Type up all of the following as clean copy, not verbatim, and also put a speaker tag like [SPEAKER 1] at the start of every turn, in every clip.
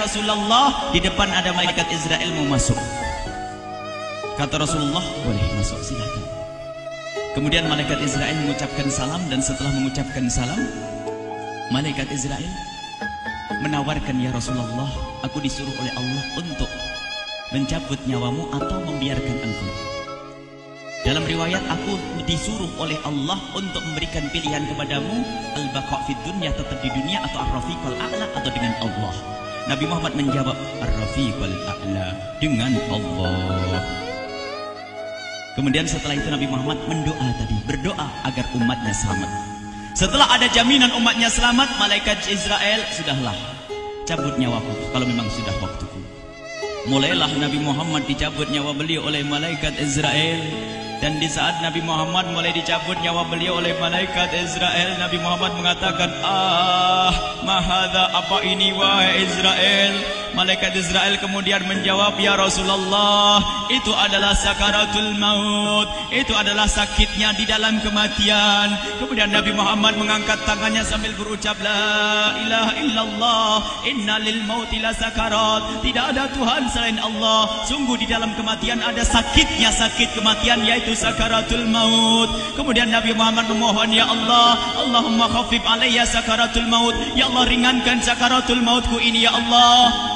[SPEAKER 1] Rasulullah, di depan ada malaikat Israel mau masuk. Kata Rasulullah, boleh masuk, silakan. Kemudian malaikat Israel mengucapkan salam, dan setelah mengucapkan salam, malaikat Israel menawarkan, ya Rasulullah, aku disuruh oleh Allah untuk mencabut nyawamu atau membiarkan engkau. Dalam riwayat, aku disuruh oleh Allah untuk memberikan pilihan kepadamu, al-baqa' fid dunya, tetap di dunia, atau ar-rafiqul a'la, atau dengan Allah. Nabi Muhammad menjawab, ar-rafiqul a'la, dengan Allah. Kemudian setelah itu Nabi Muhammad berdoa agar umatnya selamat. Setelah ada jaminan umatnya selamat, malaikat Israel, sudahlah, cabut nyawaku kalau memang sudah waktuku. Mulailah Nabi Muhammad dicabut nyawa beliau oleh malaikat Israel. Dan di saat Nabi Muhammad mulai dicabut nyawa beliau oleh malaikat Israel, Nabi Muhammad mengatakan, mahadha, apa ini wahai Israel? Malaikat Israel kemudian menjawab, ya Rasulullah, itu adalah sakaratul maut, itu adalah sakitnya di dalam kematian. Kemudian Nabi Muhammad mengangkat tangannya sambil berucap, la ilaha illallah, inna lil mauti la sakarat, tidak ada Tuhan selain Allah, sungguh di dalam kematian ada sakitnya, sakit kematian, yaitu sakaratul maut. Kemudian Nabi Muhammad memohon, ya Allah, Allahumma khafif alayya sakaratul maut, ya Allah, ringankan sakaratul mautku ini, ya Allah.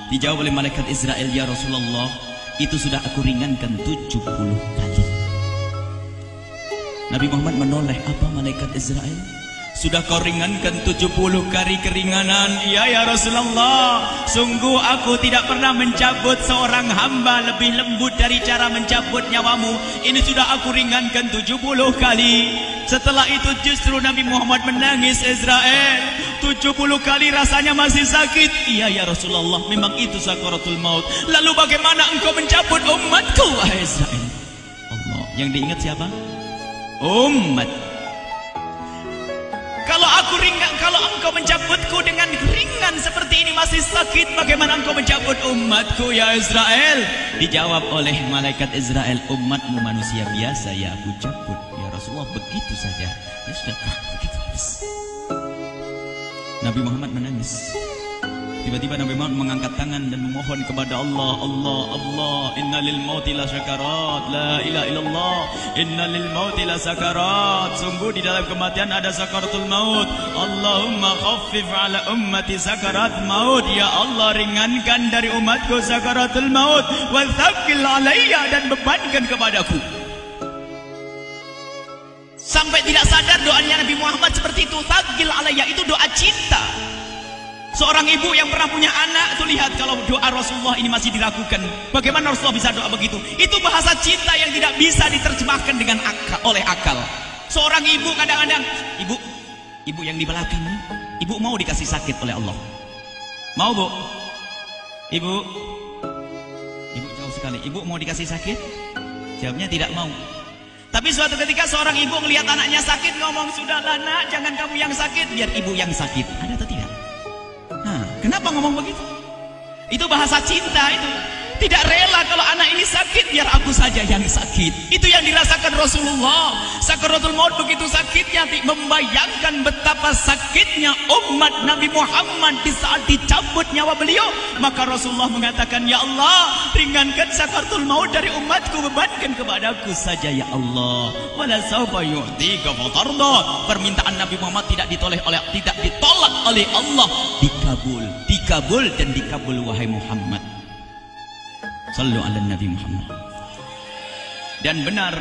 [SPEAKER 1] Dijawab oleh malaikat Israel, ya Rasulullah, itu sudah aku ringankan 70 kali. Nabi Muhammad menoleh, apa malaikat Israel? Sudah kau ringankan 70 kali keringanan? Iya ya Rasulullah, sungguh aku tidak pernah mencabut seorang hamba lebih lembut dari cara mencabut nyawamu. Ini sudah aku ringankan 70 kali. Setelah itu justru Nabi Muhammad menangis, Israel, 70 kali rasanya masih sakit. Iya ya Rasulullah, memang itu sakaratul maut. Lalu bagaimana engkau mencabut umatku, wahai Israel? Allah, yang diingat siapa? Umat. Kalau engkau mencabutku dengan ringan seperti ini masih sakit, bagaimana engkau mencabut umatku, ya Israel? Dijawab oleh malaikat Israel, umatmu manusia biasa, ya aku cabut. Ya Rasulullah, begitu saja. Ya sudah, begitu habis. Nabi Muhammad menangis. Tiba-tiba Nabi Muhammad mengangkat tangan dan memohon kepada Allah, Allah, Allah, inna lil mauti la sakarat, la ilaha illallah, inna lil mauti la sakarat, sungguh di dalam kematian ada sakaratul maut. Allahumma khaffif ala ummati sakarat maut, ya Allah, ringankan dari umatku sakaratul maut, wa thaqqil alayya, dan bebankan kepadaku. Sampai tidak sadar doanya Nabi Muhammad seperti itu, thaqqil alayya, itu doa cinta. Seorang ibu yang pernah punya anak, tuh lihat kalau doa Rasulullah ini masih diragukan. Bagaimana Rasulullah bisa doa begitu? Itu bahasa cinta yang tidak bisa diterjemahkan dengan oleh akal. Seorang ibu kadang-kadang, ibu yang di belakang nih, ibu mau dikasih sakit oleh Allah? Mau, Bu? Ibu jauh sekali. Ibu mau dikasih sakit? Jawabnya tidak mau. Tapi suatu ketika seorang ibu melihat anaknya sakit, ngomong, sudahlah nak, jangan kamu yang sakit, biar ibu yang sakit. Ada atau tidak? Kenapa ngomong begitu? Itu bahasa cinta itu. Tidak rela kalau anak ini sakit, biar aku saja yang sakit. Itu yang dirasakan Rasulullah. Sakaratul maut begitu sakitnya, membayangkan betapa sakitnya umat Nabi Muhammad di saat dicabut nyawa beliau. Maka Rasulullah mengatakan, ya Allah, ringankan sakaratul maut dari umatku, bebankan kepadaku saja, ya Allah. Wala sawfa yu'tika fatarda. Permintaan Nabi Muhammad tidak ditolak oleh Allah, dikabul dan dikabul, wahai Muhammad. Sallu ala Nabi Muhammad. Dan benar,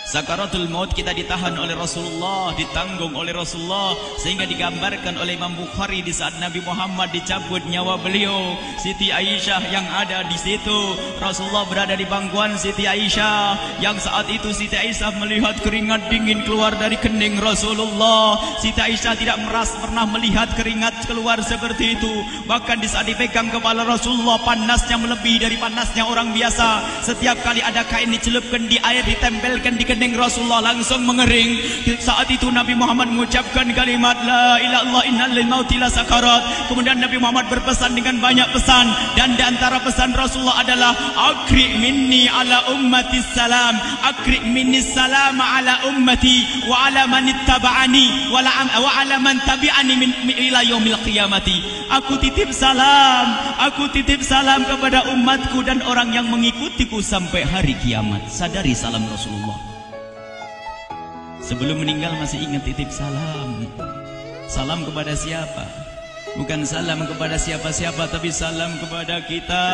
[SPEAKER 1] sakaratul maut kita ditahan oleh Rasulullah, ditanggung oleh Rasulullah, sehingga digambarkan oleh Imam Bukhari di saat Nabi Muhammad dicabut nyawa beliau. Siti Aisyah yang ada di situ, Rasulullah berada di pangkuan Siti Aisyah, yang saat itu Siti Aisyah melihat keringat dingin keluar dari kening Rasulullah. Siti Aisyah tidak pernah melihat keringat keluar seperti itu. Bahkan di saat dipegang kepala Rasulullah, panasnya melebihi dari panasnya orang biasa. Setiap kali ada kain dicelupkan di air, ditempelkan di kening Rasulullah langsung mengering. Saat itu Nabi Muhammad mengucapkan kalimat la ilaha illallah innal lil mauti la sakarat. Kemudian Nabi Muhammad berpesan dengan banyak pesan, dan di antara pesan Rasulullah adalah akri minni ala ummati salam, akri minni salam ala ummati wa ala man ittaba'ani wa ala man tabi'ani min ila yaumil qiyamati. Aku titip salam kepada umatku dan orang yang mengikutiku sampai hari kiamat. Sadari salam Rasulullah. Sebelum meninggal masih ingat titip salam. Salam kepada siapa? Bukan salam kepada siapa-siapa, tapi salam kepada kita.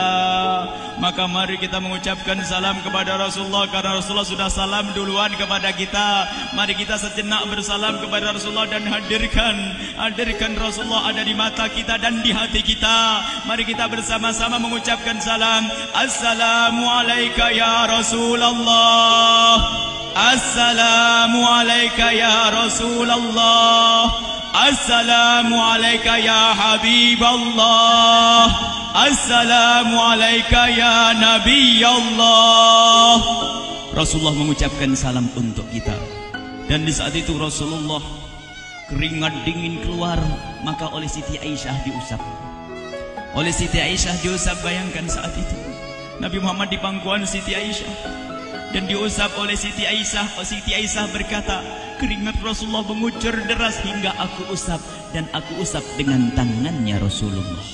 [SPEAKER 1] Maka mari kita mengucapkan salam kepada Rasulullah, karena Rasulullah sudah salam duluan kepada kita. Mari kita sejenak bersalam kepada Rasulullah dan hadirkan Rasulullah ada di mata kita dan di hati kita. Mari kita bersama-sama mengucapkan salam. Assalamualaikum ya Rasulullah. Assalamualaikum ya Rasulullah. Assalamualaikum ya Habiballah. Assalamualaikum ya Nabi Allah. Rasulullah mengucapkan salam untuk kita. Dan di saat itu Rasulullah keringat dingin keluar, maka oleh Siti Aisyah diusap. Oleh Siti Aisyah diusap, bayangkan saat itu Nabi Muhammad di pangkuan Siti Aisyah dan diusap oleh Siti Aisyah. Siti Aisyah berkata, keringat Rasulullah mengucur deras hingga aku usap, dan aku usap dengan tangannya Rasulullah.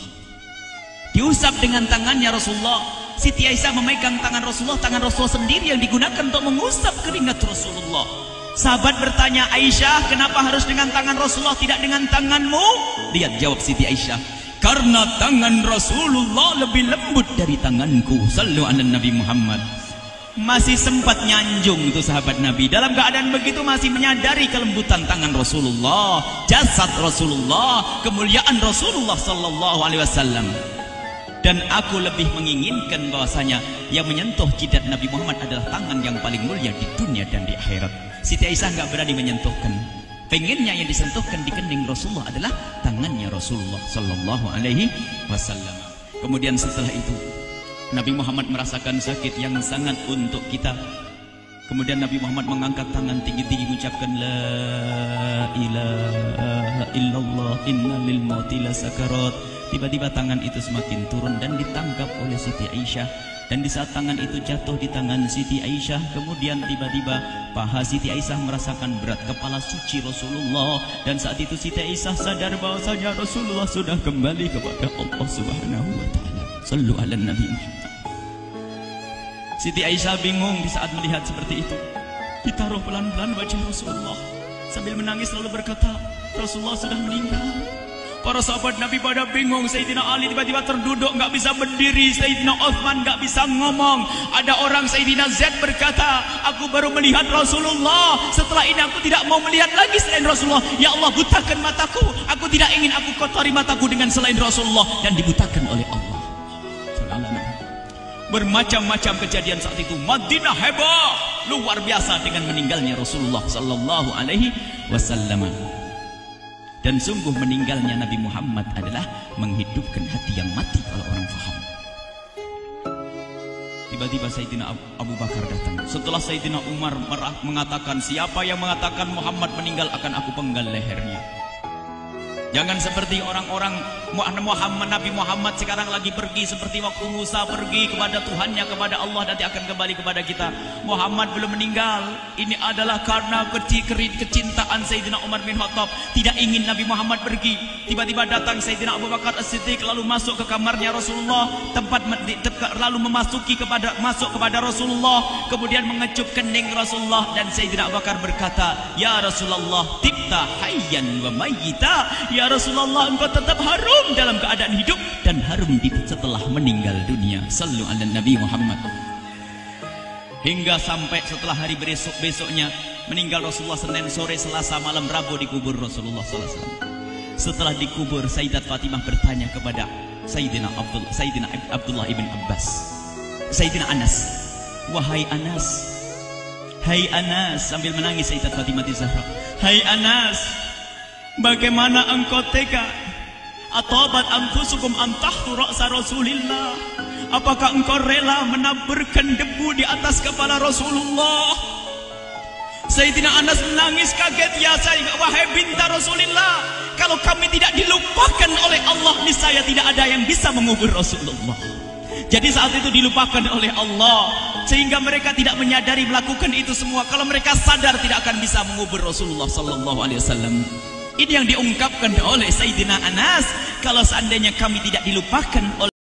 [SPEAKER 1] Diusap dengan tangannya Rasulullah. Siti Aisyah memegang tangan Rasulullah sendiri yang digunakan untuk mengusap keringat Rasulullah. Sahabat bertanya, Aisyah, kenapa harus dengan tangan Rasulullah tidak dengan tanganmu? Lihat jawab Siti Aisyah, karena tangan Rasulullah lebih lembut dari tanganku. Sallu ala Nabi Muhammad. Masih sempat nyanjung itu sahabat Nabi. Dalam keadaan begitu masih menyadari kelembutan tangan Rasulullah, jasad Rasulullah, kemuliaan Rasulullah sallallahu alaihi wasallam. Dan aku lebih menginginkan bahwasanya yang menyentuh jidat Nabi Muhammad adalah tangan yang paling mulia di dunia dan di akhirat. Siti Aisyah enggak berani menyentuhkan. Pengennya yang disentuhkan di kening Rasulullah adalah tangannya Rasulullah sallallahu alaihi wasallam. Kemudian setelah itu Nabi Muhammad merasakan sakit yang sangat untuk kita. Kemudian Nabi Muhammad mengangkat tangan tinggi-tinggi mengucapkan la ilaha illallah inna lil mauti la sakarat. Tiba-tiba tangan itu semakin turun dan ditangkap oleh Siti Aisyah. Dan di saat tangan itu jatuh di tangan Siti Aisyah, kemudian tiba-tiba paha Siti Aisyah merasakan berat kepala suci Rasulullah. Dan saat itu Siti Aisyah sadar bahwasanya Rasulullah sudah kembali kepada Allah Subhanahu wa taala. Sallu ala Nabi Muhammad. Siti Aisyah bingung di saat melihat seperti itu. Ditaruh pelan-pelan wajah Rasulullah, sambil menangis lalu berkata, Rasulullah sudah meninggal. Para sahabat Nabi pada bingung. Sayyidina Ali tiba-tiba terduduk, nggak bisa berdiri. Sayyidina Uthman nggak bisa ngomong. Ada orang Sayyidina Zaid berkata, aku baru melihat Rasulullah. Setelah ini aku tidak mau melihat lagi selain Rasulullah. Ya Allah, butakan mataku. Aku tidak ingin aku kotori mataku dengan selain Rasulullah. Dan dibutakan oleh Allah. Bermacam-macam kejadian saat itu. Madinah heboh luar biasa dengan meninggalnya Rasulullah sallallahu alaihi wasallam. Dan sungguh meninggalnya Nabi Muhammad adalah menghidupkan hati yang mati kalau orang faham. Tiba-tiba Sayyidina Abu Bakar datang. Setelah Sayyidina Umar mengatakan, siapa yang mengatakan Muhammad meninggal akan aku penggal lehernya. Jangan seperti orang-orang Nabi Muhammad sekarang lagi pergi seperti waktu Musa pergi kepada Tuhannya, kepada Allah, nanti akan kembali kepada kita. Muhammad belum meninggal. Ini adalah karena kecintaan Sayyidina Umar bin Khattab, tidak ingin Nabi Muhammad pergi. Tiba-tiba datang Sayyidina Abu Bakar As-Siddiq lalu masuk ke kamarnya Rasulullah, lalu masuk kepada Rasulullah, kemudian mengecup kening Rasulullah. Dan Sayyidina Abu Bakar berkata, ya Rasulullah, tibta hayyan wa mayyita. Ya Rasulullah, engkau tetap harum dalam keadaan hidup dan harum setelah meninggal dunia. Sallu ala Nabi Muhammad. Hingga sampai setelah hari besoknya meninggal Rasulullah, Senin sore, Selasa malam, Rabu dikubur Rasulullah sallallahu alaihi wasallam. Setelah dikubur, Sayyidat Fatimah bertanya kepada Sayyidina Abdullah ibn Abbas, Sayyidina Anas, wahai Anas, hai Anas, sambil menangis Sayyidat Fatimah Zahra, hai Anas, bagaimana engkau tega? Atabat anfusukum antahtu ra'sa Rasulillah. Apakah engkau rela menaburkan debu di atas kepala Rasulullah? Sayyidina Anas menangis kaget, ya saya, wahai binta Rasulullah, kalau kami tidak dilupakan oleh Allah, niscaya tidak ada yang bisa mengubur Rasulullah. Jadi saat itu dilupakan oleh Allah, sehingga mereka tidak menyadari melakukan itu semua. Kalau mereka sadar, tidak akan bisa mengubur Rasulullah sallallahu alaihi wasallam. Ini yang diungkapkan oleh Sayyidina Anas, kalau seandainya kami tidak dilupakan oleh